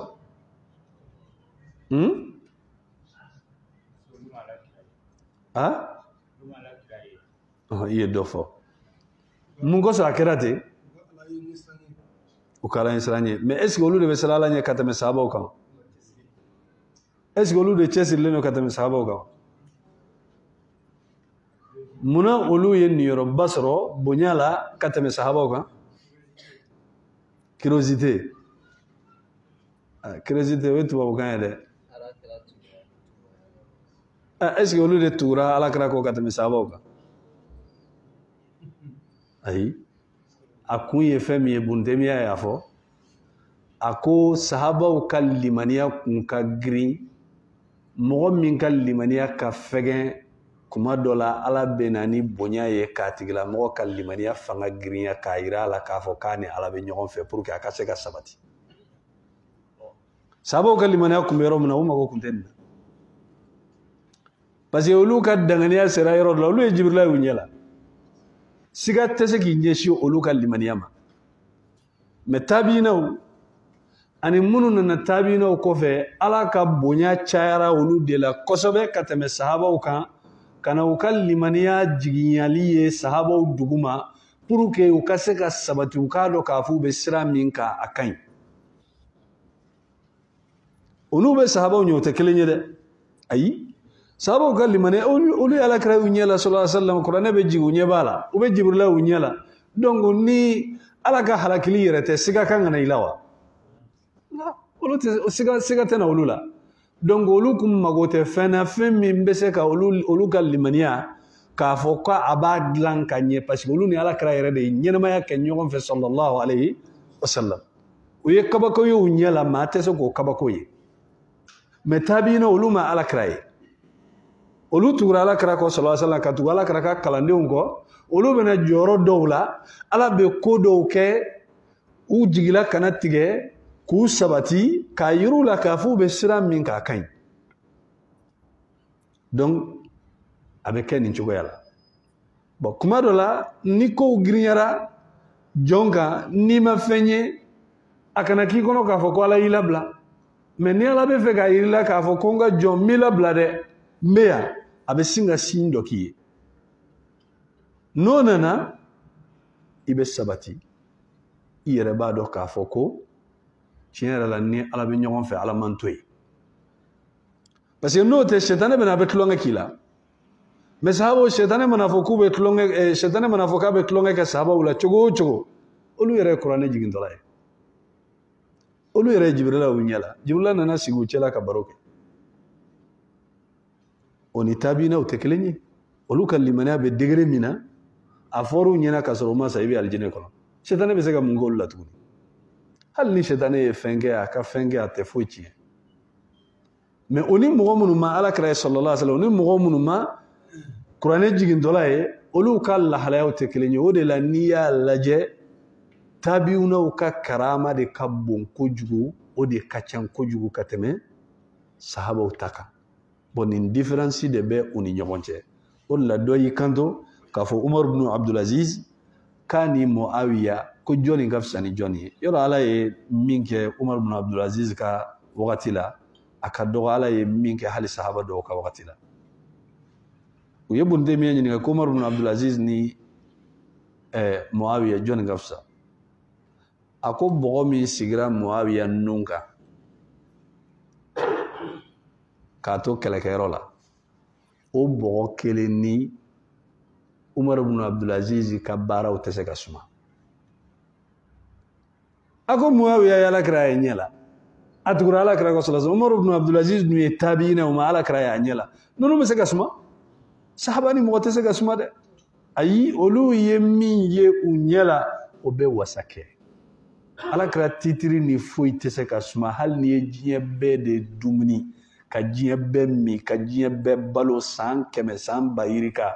iye dofo mun goso akirate o kala insranye mais est-ce que olu de be salala nya katame sahaba kan est-ce que olu de chesir leno katame sahaba kan muna olu ye niyoro basro bonyala katame sahaba kan curiosité wetu ba kan yede est-ce que olu de tura ala kra ko katame sahaba kan ay akuye femi bundemia yafo ako sahaba kalimaniya kun ka green mogo min kalimaniya ka fegen kuma dola ala benani bonya ye katigila mogo kalimaniya fanga green ka ira ala ka fo kane ala be nyogon fe pour que aka se ka sabati sahaba kalimaniya kun bero muna o mago kuntenna parce que olu ka danganiya sera yoro la olu e jibrila unyela siga tese ki nyeshi olu kalimaniya ma me tabinaw ani munu nana tabinaw kofe ala ka bonya chayara olu de la kosobe kateme sahabaw kan kana ukal limaniya jiginyali ye sahabaw duguma pour que u ka se ka sabati u ka do ka fu be sira min ka akan olu be sahabaw nyote kelenye de ayi sahabaw kal limaniya olu ala kra unyela sallallahu alaihi wasallam qur'an be jigu nyebala u be jibrila unyela donc ni ala ka halakili yerete siga kan na ilawa olu siga tena ulula donc olu kun mago tɛ fɛn na fɛn min bɛ se ka olu ka limaniya k'a fɔ ko a b'a dilan ka ɲɛ parce que olu ni Alakira yɛrɛ de ye ɲɛnamaya kɛ ɲɔgɔn fɛ sallallahu alayhi wa sallam u ye kabako ye u ɲɛ la maa tɛ se k'o kabako ye mais tabiina olu ma Alakira ye olu tugura Alakira kɔ sallallahu alayhi wa sallam ka tugu Alakira ka kalandenw kɔ olu bɛna jɔyɔrɔ dɔw la Ala bɛ ko dɔw kɛ u jigila kana tigɛ k'u sabati k'a yir'u la k'a fɔ u bɛ sira min k'a ka ɲi donc a bɛ kɛ nin cogoya la bon kuma dɔ la ni kow girinyara jɔn kan n'i ma fɛn ye a kana k'i kɔnɔ k'a fɔ ko Ala y'i labila mais ni Ala bɛ fɛ k'a yir'i la k'a fɔ ko n ka jɔn n b'i labila dɛ n bɛ yan a bɛ sin ka signe dɔ k'i ye n'o nana i bɛ sabati i yɛrɛ b'a dɔn k'a fɔ ko tiɲɛ yɛrɛ la ni Ala bɛ ɲɔgɔn fɛ Ala man to yen parce que n'o tɛ sɛtanɛ bɛna a bɛ tulonkɛ k'i la mais sahabaw sɛtanɛ mana fɔ k'u bɛ tulonkɛ sɛtanɛ mana fɔ k'a bɛ tulonkɛ kɛ sahabaw la cogo o cogo olu yɛrɛ ye kuranɛ jigintɔla ye olu yɛrɛ ye Jibrila y'u ɲɛ la Jibrila nana sigi u cɛla ka baro kɛ o ni tabiinaw tɛ kelen ye olu ka limaniya bɛ degré min na a fɔr'u ɲɛna ka sɔrɔ u ma sa i bɛ alijinɛ kɔnɔ sɛtanɛ bɛ se ka mun k'olu la tuguni hali ni sɛtanɛ ye fɛn kɛ a ka fɛn kɛ a tɛ foyi tiɲɛ mais o ni mɔgɔ minnu ma Alakira ye sallallahu alaihi wa sallam o ni mɔgɔ minnu ma kuranɛ jigintɔla ye olu ka lahalayaw tɛ kelen ye o de la n'i y'a lajɛ tabiunaw ka karama de ka bon kojugu o de ka ca kojugu ka tɛmɛ sahabaw ta kan bon nin différence de bɛ u ni ɲɔgɔn cɛ o de la dɔ y'i kanto k'a fɔ Umar ibn Abdulaziz k'a ni Muawiya ko jɔnni ka fisa ni jɔnni ye yɔrɔ Ala ye min kɛ Umar ibn Abdulaziz ka wagati la a ka dɔgɔ Ala ye min kɛ hali sahaba dɔw ka wagati la u ye Ibn Taymiya ɲininka ko Umar ibn Abdulaziz ni Muawiya jɔnni ka fisa a ko bɔgɔ min sigira Muawiya nun kan k'a to kɛlɛkɛyɔrɔ la o bɔgɔ kelen ni Umar ibn Abdulaziz ka baaraw tɛ se ka suma a ko Muawiya ye Alakira ye ɲɛ la a tugura Alakira kɔ sallallahu alaihi wa sallam Umar ibn Abdulaziz dun ye tabiina o ma Alakira ye a ɲɛ la ninnu bɛ se ka suma sahaba ni mɔgɔ tɛ se ka suma dɛ ayi olu ye min ye u ɲɛ la o bɛ wasa kɛ Alakira titiri ni foyi tɛ se ka suma hali ni ye diɲɛ bɛɛ de dumuni ka diɲɛ bɛɛ min ka diɲɛ bɛɛ balo san 100 san 1000 yirika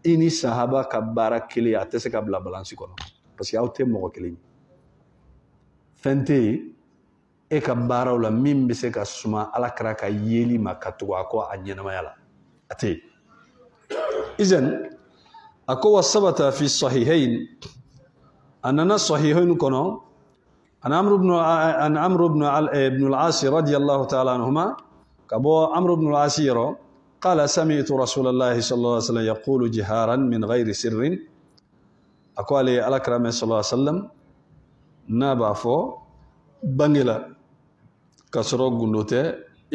i ni sahaba ka baara kelen a tɛ se ka bila balansi kɔnɔ parce que aw tɛ mɔgɔ kelen ye fɛn tɛ yen e ka baaraw la min bɛ se ka suma Alakira ka yeli ma ka tugu a kɔ a ɲɛnamaya la a tɛ yen izan a ko wa sabata fi sahihayn a nana sahihayn kɔnɔ an Amr ibn al-As radiyallahu ta'ala anhuma ka bɔ Amr ibn al-As yɔrɔ قال سمعت رسول الله صلى الله عليه وسلم يقول جهارا من غير سر أقول على كرام صلى الله عليه وسلم نابا فو بانجلا كسرو غندوته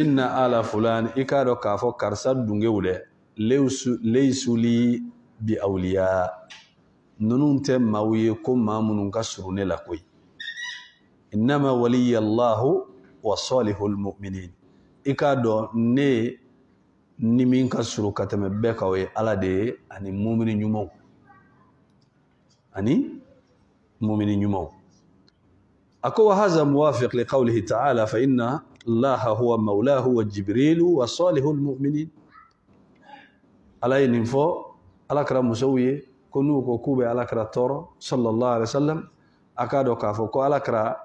إن آل فلان إكادو كافو كارسا دونغيولي ليسوا لي بأولياء ننونت ماويكم ما منونك سروني لكوي إنما ولي الله وصالح المؤمنين إكادو ني ni min ka suru ka tɛmɛ bɛɛ ka o ye Ala de ye ani mumini ɲumanw a ko wa haza muwafiq li qawlihi ta'ala fa inna Allaha huwa mawlahu wa jibrilu wa salihul mu'minin Ala ye nin fɔ Alakira musow ye ko n'u ko k'u bɛ Alakira tɔɔrɔ sallallahu alaihi wa sallam a k'a dɔn k'a fɔ ko Alakira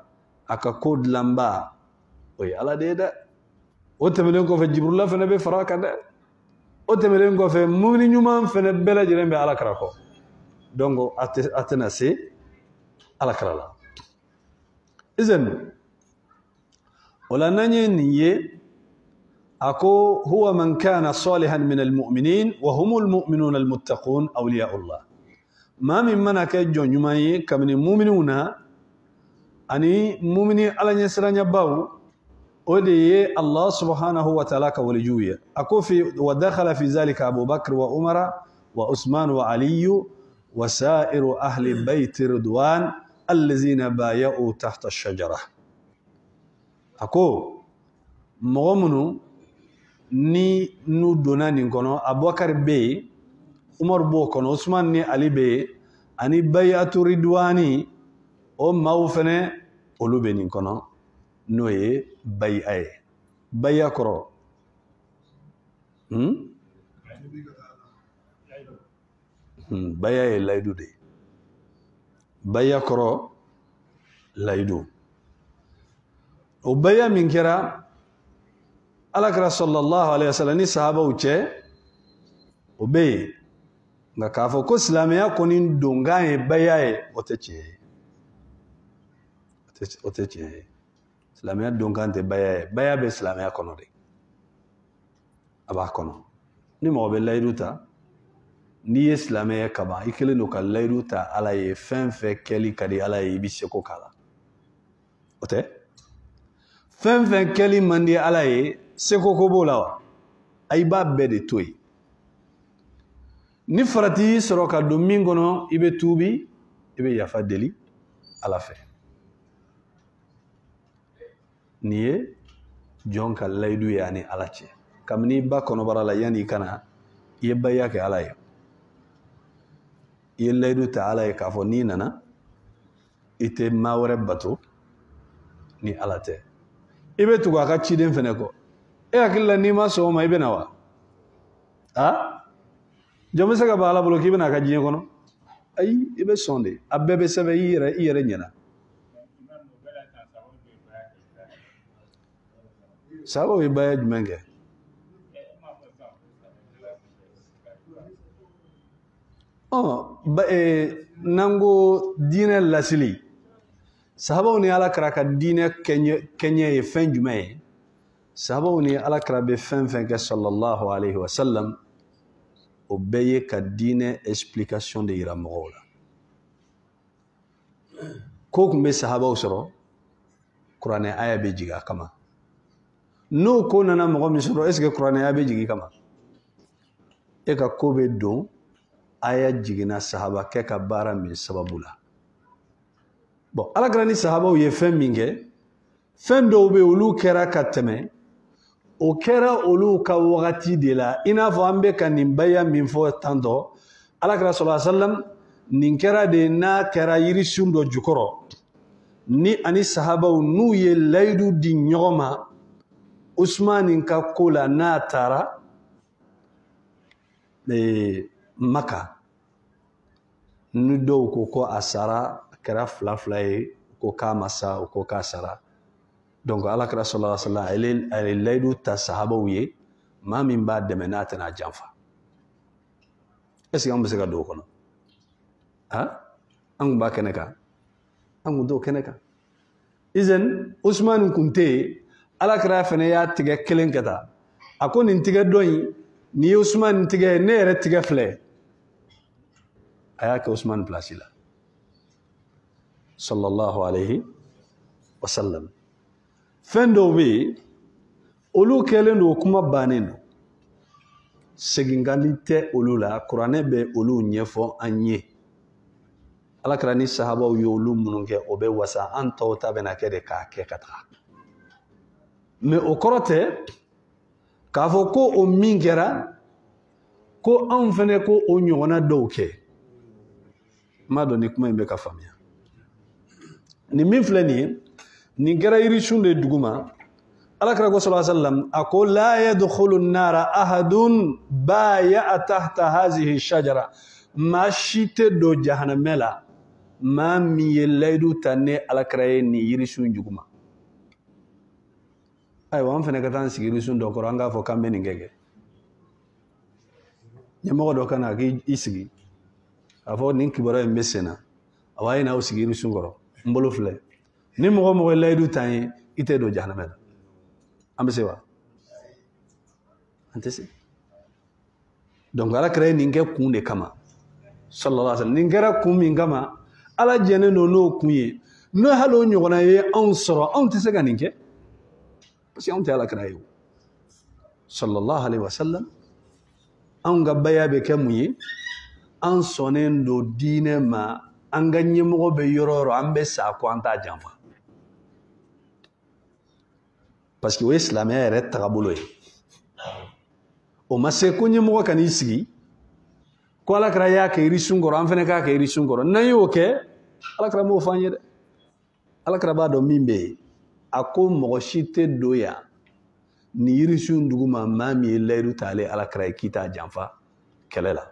a ka ko dilanba o ye Ala de ye dɛ o tɛmɛlen kɔfɛ Jibrila fana bɛ fara kan dɛ o tɛmɛlen kɔfɛ mumini ɲuman fana bɛɛ lajɛlen bɛ Alakira kɔ donc a tɛna se Alakira la izan o la n'an ye nin ye a ko huwa man kana salihan min almu'minin wa humul mu'minuna almuttaqun awliyaullah maa min mana kɛ jɔn ɲuman ye kabini mumininw na ani mumini alaɲɛsiranɲɛbaw o de ye Allah subhanahu wa ta'ala ka walijuw ye a ko wa dakhala fi zalika Abu Bakr wa Umar wa Usman wa Ali wa sa'iru ahli bayti ridwan allazina bay'u tahta ash-shajara a ko mɔgɔ minnu ni n'u donna nin kɔnɔ Abubakar bɛ yen Umar b'o kɔnɔ Usman ni Ali bɛ yen ani bayatu ridwani o maaw fɛnɛ olu bɛ nin kɔnɔ n'o ye baya ye baya kɔrɔ baya ye layidu de baya kɔrɔ layidu o baya min kɛra Alakira sallallahu alaihi wasallam ni sahabaw cɛ o bɛ yen nka k'a fɔ ko silamɛya kɔni donkan ye baya ye o tɛ tiɲɛ ye o tɛ tiɲɛ ye silamɛya donkan tɛ baya ye baya bɛ silamɛya kɔnɔ de a b'a kɔnɔ ni mɔgɔ bɛ layidu ta n'i ye silamɛya kaban i kɛlen don ka layidu ta Ala ye fɛn fɛn kɛli ka di Ala ye i bɛ seko k'a la o tɛ fɛn fɛn kɛli man di Ala ye seko ko b'o la wa i b'a bɛɛ de to yen ni farati y'i sɔrɔ ka don min kɔnɔ i bɛ tuubi i bɛ yafa deli Ala fɛ nin ye jɔn ka layidu ye ani Ala cɛ kabini i ba kɔnɔbara la yanni i kana i ye baya kɛ Ala ye i ye layidu ta Ala ye k'a fɔ n'i nana i tɛ maa wɛrɛ bato ni Ala tɛ i bɛ tugu a ka ciden fɛnɛ kɔ e hakili la n'i ma sɔn o ma i bɛ na wa jɔn bɛ se ka ban Ala bolo k'i bɛ na a ka diɲɛ kɔnɔ ayi i bɛ sɔn de a bɛɛ bɛ sɛbɛn i yɛrɛ ɲɛna sababu ye baya jumɛn kɛ n'an ko diinɛ lasili sahabaw ni Alakira ka diinɛ kɛɲɛ ye fɛn jumɛn ye sahabaw ni Alakira bɛ fɛn fɛn kɛ sallallahu alaihi wasallam o bɛɛ ye ka diinɛ explication de yira mɔgɔw la ko tun bɛ sahabaw sɔrɔ kuranɛ aya bɛ jigin a kama n'o ko nana mɔgɔ min sɔrɔ est-ce que kuranɛ aya bɛ jigin kama e ka ko bɛ don aya jiginna sahabakɛ ka baara min sababu la bon Alakira ni sahabaw ye fɛn min kɛ fɛn dɔw bɛ olu kɛra ka tɛmɛ o kɛra olu ka wagati de la i n'a fɔ an bɛ ka nin baya min fɔ tantɔ Alakira sallallahu alaihi wasallam nin kɛra de n'a kɛra yirisun dɔ jukɔrɔ ni ani sahabaw n'u ye layidu di ɲɔgɔn ma Usman ka ko la n'a taara Maka ni dɔw ko a sara a kɛra fila fila ye ko k'a ma sa o ko k'a sara donc Alakira sallallahu alaihi wasallam a ye layidu ta sahabaw ye maa min b'a dɛmɛ n'a tɛna janfa est-ce que an bɛ se ka don o kɔnɔ an kun b'a kɛnɛ kan an kun t'o kɛnɛ kan izan Usman kun tɛ yen Alakira fana y'a tigɛ kelen kɛ ta a ko nin tigɛ dɔ in ni ye Usman tigɛ ne yɛrɛ tigɛ filɛ a y'a kɛ Usman place la sallallahu alaihi wasallam fɛn dɔw bɛ yen olu kɛlen don kuma bannen don seginkali tɛ olu la kuranɛ bɛ olu ɲɛfɔ an ye Alakira ni sahabaw ye olu minnu kɛ o bɛ wasa an tɔw ta bɛna kɛ de k'a kɛ ka taga mais o kɔrɔ tɛ k'a fɔ ko o min kɛra ko anw fɛnɛ ko o ɲɔgɔnna dɔw kɛ n m'a dɔn ni kuma in bɛ ka faamuya nin min filɛ nin ye nin kɛra yirisun de duguma Alakira ko sallallahu alaihi wasallam a ko la yadkhulu an-nara ahadun baya'a tahta hadhihi shajara maa si tɛ don jahanamɛ la maa min ye layidu ta ne Alakira ye nin yirisun juguma ayiwa an fɛnɛ ka taa an sigi yirisun dɔ kɔrɔ an k'a fɔ k'an bɛ nin kɛ ɲɛmɔgɔ dɔ ka na k'i sigi a fɔ nin kibaruya in bɛ sen na awa a ye n'aw sigi yirisun kɔrɔ n bolo filɛ ni mɔgɔ mɔgɔ ye layidu ta ye i tɛ don jahanamɛ la an bɛ se wa an tɛ se donc Alakira ye nin kɛ kun de kama sallallahu alaihi wasallam nin kɛra kun min kama Ala jɛnnen don n'o kun ye n'o hali o ɲɔgɔnna ye anw sɔrɔ anw tɛ se ka nin kɛ parce que anw tɛ Alakira ye sallallahu alaihi wasallam anw ka baya bɛ kɛ mun ye an sɔnnen don diinɛ ma an ka ɲɛmɔgɔ bɛ yɔrɔ o yɔrɔ an bɛ sa ko an t'a janfa parce que o ye silamɛya yɛrɛ tagabolo ye o ma se ko ɲɛmɔgɔ ka n'i sigi ko alakira y'a kɛ iri sun kɔrɔ an fɛnɛ k'a kɛ iri sun kɔrɔ n'an y'o kɛ alakira m'o fɔ an ye dɛ alakira b'a dɔn min bɛ yen a ko mɔgɔ si tɛ don yan ni yiri sun duguma maa min ye layidu ta ale alakira ye k'i t'a janfa kɛlɛ la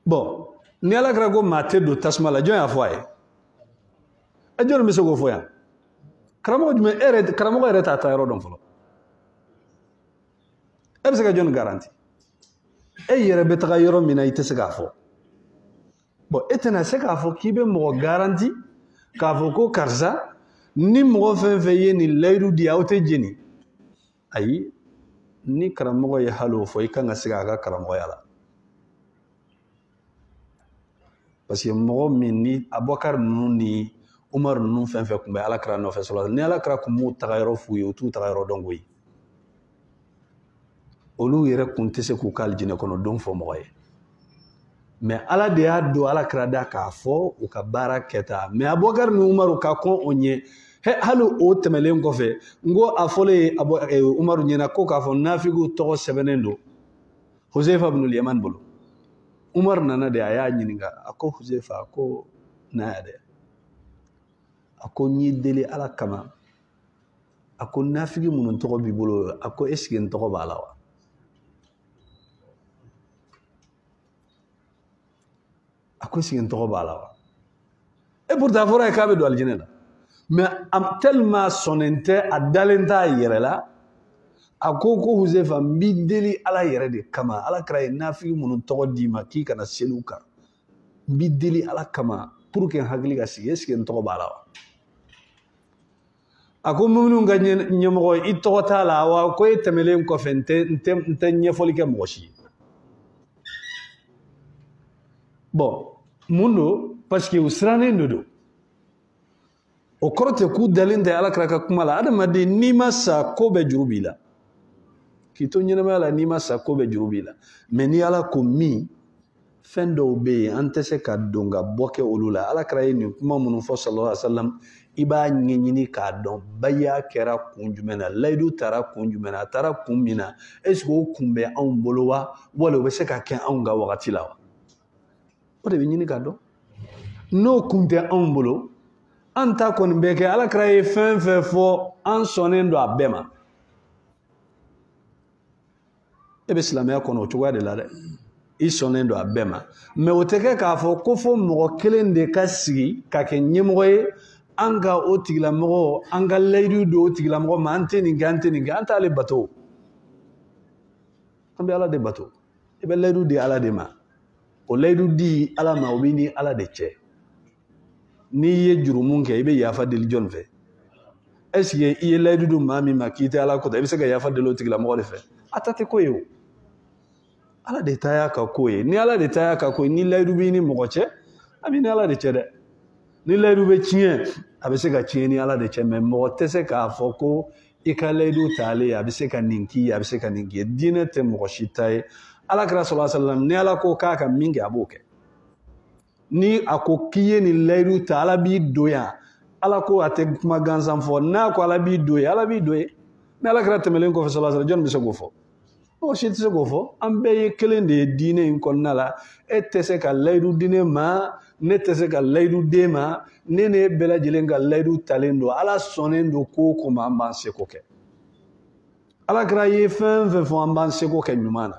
bon ni alakira ko maa tɛ don tasuma la jɔn y'a fɔ a ye a jɔn bɛ se k'o fɔ yan karamɔgɔ jumɛn karamɔgɔ yɛrɛ t'a ta yɔrɔ dɔn fɔlɔ e bɛ se ka jɔn garanti e yɛrɛ bɛ taga yɔrɔ min na i tɛ se k'a fɔ bon e tɛna se k'a fɔ k'i bɛ mɔgɔ garanti k'a fɔ ko karisa ni mɔgɔ fɛn fɛn ye nin layidu di aw tɛ jeni ayi ni karamɔgɔ ye hali o fɔ i kan ka segin a ka karamɔgɔya la parce que mɔgɔ min ni Abubakar ninnu ni Umar ninnu fɛn fɛn tun bɛ alakira nɔfɛ sɔlɔ ni alakira tun m'u taga yɔrɔ f'u ye u t'u taga yɔrɔ dɔn koyi olu yɛrɛ kun tɛ se k'u ka alijinɛ kɔnɔ don fɔ mɔgɔ ye mais ala de y'a don alakira da k'a fɔ u ka baara kɛta mais Abubakar ni Umaru ka kɔn o ɲɛ hali o tɛmɛlen kɔfɛ n ko a fɔlen Umaru ɲɛna ko k'a fɔ nafigiw tɔgɔ sɛbɛnnen don Huzaifa bin Yaman bolo Umar nana de a y'a ɲininka a ko Huzaifa a ko na ya dɛ a ko n y'i deli ala kama a ko nafigi minnu tɔgɔ b'i bolo a ko est-ce que n tɔgɔ b'a la wa a ko est-ce que n tɔgɔ b'a la wa e pourtant fɔra ye k'a bɛ don alijinɛ la mais tellement sɔnnen tɛ a dalen t'a yɛrɛ la a ko Huzaifa n b'i deli ala yɛrɛ de kama alakira ye nafigi minnu tɔgɔ d'i ma k'i kana seli kan n b'i deli ala kama pour que n hakili ka sigi est-ce que n tɔgɔ b'a la wa a ko minnu ka ɲɛmɔgɔ i tɔgɔ t'a la wa ko e tɛmɛlen kɔfɛ n tɛ ɲɛfɔli kɛ mɔgɔ si ye bon mun don parce que u sirannen de don o kɔrɔ tɛ k'u dalen tɛ alakira ka kuma la adamaden n'i ma sa ko bɛɛ juru b'i la k'i to ɲɛnamaya la n'i ma sa ko bɛɛ juru b'i la mais ni ala ko min fɛn dɔw bɛ yen an tɛ se ka don ka bɔ kɛ olu la alakira ye nin kuma minnu fɔ sallallahu alaihi wa sallam i b'a ɲɛɲini k'a dɔn baya kɛra kun jumɛn na layidu taara kun jumɛn na a taara kun min na est-ce que o kun bɛ anw bolo wa wala o bɛ se ka kɛ anw ka wagati la wa o de bɛ ɲini k'a dɔn n'o kun tɛ anw bolo an ta kɔni bɛ kɛ alakira ye fɛn fɛn fɔ an sɔnnen don a bɛɛ ma e bɛ silamɛya kɔnɔ o cogoya de la dɛ i sɔnnen don a bɛɛ ma mais o tɛ kɛ k'a fɔ ko fo mɔgɔ kelen de ka sigi ka kɛ ɲɛmɔgɔ ye an ka o tigilamɔgɔ an ka layidu don o tigilamɔgɔ ma an tɛ nin kɛ an tɛ nin kɛ an t'ale bato an bɛ ala de bato i bɛ layidu di ala de ma o layidu di ala ma o bɛ ni ala de cɛ n'i ye jurumu kɛ i bɛ yafa deli jɔn fɛ est-ce que i ye layidu di maa min ma k'i tɛ ala kɔtɔ i bɛ se ka yafa deli o tigilamɔgɔ de fɛ a ta tɛ ko ye o ala de ta y'a ka ko ye ni ala de ta y'a ka ko ye ni layidu b'i ni mɔgɔ cɛ a bɛ ni ala de cɛ dɛ ni layidu bɛ tiɲɛ a bɛ se ka tiɲɛ ni ala de cɛ mais mɔgɔ tɛ se k'a fɔ ko i ka layidu taalen a bɛ se ka nin k'i ye a bɛ se ka nin k'i ye diinɛ tɛ mɔgɔ si ta ye alakira sallallahu alaihi wasallam ni ala ko k'a ka min kɛ a b'o kɛ ni a ko k'i ye nin layidu ta ala b'i don yan ala ko a tɛ kuma gansan fɔ n'a ko ala b'i don ye ala b'i don ye ni alakira tɛmɛlen kɔfɛ sallallahu alaihi wasallam jɔn bɛ se k'o fɔ mɔgɔ si tɛ se k'o fɔ an bɛɛ ye kelen de ye diinɛ in kɔnɔna la e tɛ se ka layidu di ne ma ne tɛ se ka layidu d'e ma ne n'e bɛɛ lajɛlen ka layidu talen don ala sɔnnen don ko o ko ma an b'an seko kɛ alakira ye fɛn fɛn fɔ an b'an seko kɛ ɲuman na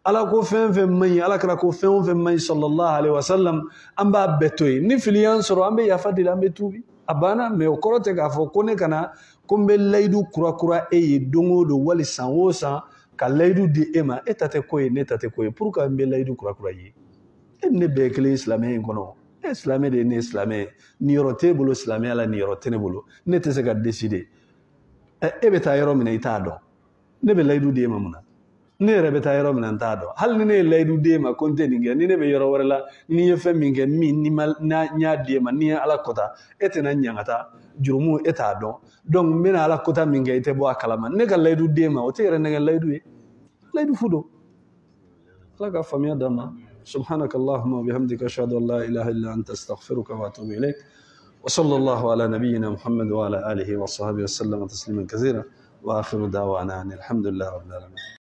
ala ko fɛn fɛn man ɲi alakira ko fɛn o fɛn man ɲi sallallahu alaihi wasallam an b'a bɛɛ to yen ni fili y'an sɔrɔ an bɛ yafa deli an bɛ tuubi a banna mais o kɔrɔ tɛ k'a fɔ ko ne kana ko n bɛ layidu kura kura e ye don o don wali san o san ka layidu di e ma e ta tɛ ko ye ne ta tɛ ko ye pourquoi n bɛ layidu kura kura ye e ni ne bɛɛ ye kelen ye silamɛya in kɔnɔ e silamɛ de ye ne ye silamɛ ye nin yɔrɔ t'e bolo silamɛya la nin yɔrɔ tɛ ne bolo ne tɛ se ka décider e bɛ taa yɔrɔ min na i t'a dɔn ne bɛ layidu di e ma mun na ne yɛrɛ bɛ taa yɔrɔ min na n t'a dɔn hali ni ne ye layidu di e ma ko n tɛ nin kɛ ni ne bɛ yɔrɔ wɛrɛ la ni ye fɛn min kɛ min n y'a di e ma ni ye ala kota e tɛna ɲangata jurumu e t'a dɔn donc n bɛna ala kota min kɛ i tɛ bɔ a kalama ne ka layidu di e ma o tɛ yɛrɛ nɛgɛ layidu ye layidu fu don ala ka faamuya d'an ma سبحانك اللهم وبحمدك أشهد أن لا إله إلا أنت أستغفرك وأتوب إليك وصلى الله على نبينا محمد وعلى آله وصحبه وسلم تسليما كثيرا وآخر دعوانا أن الحمد لله رب العالمين.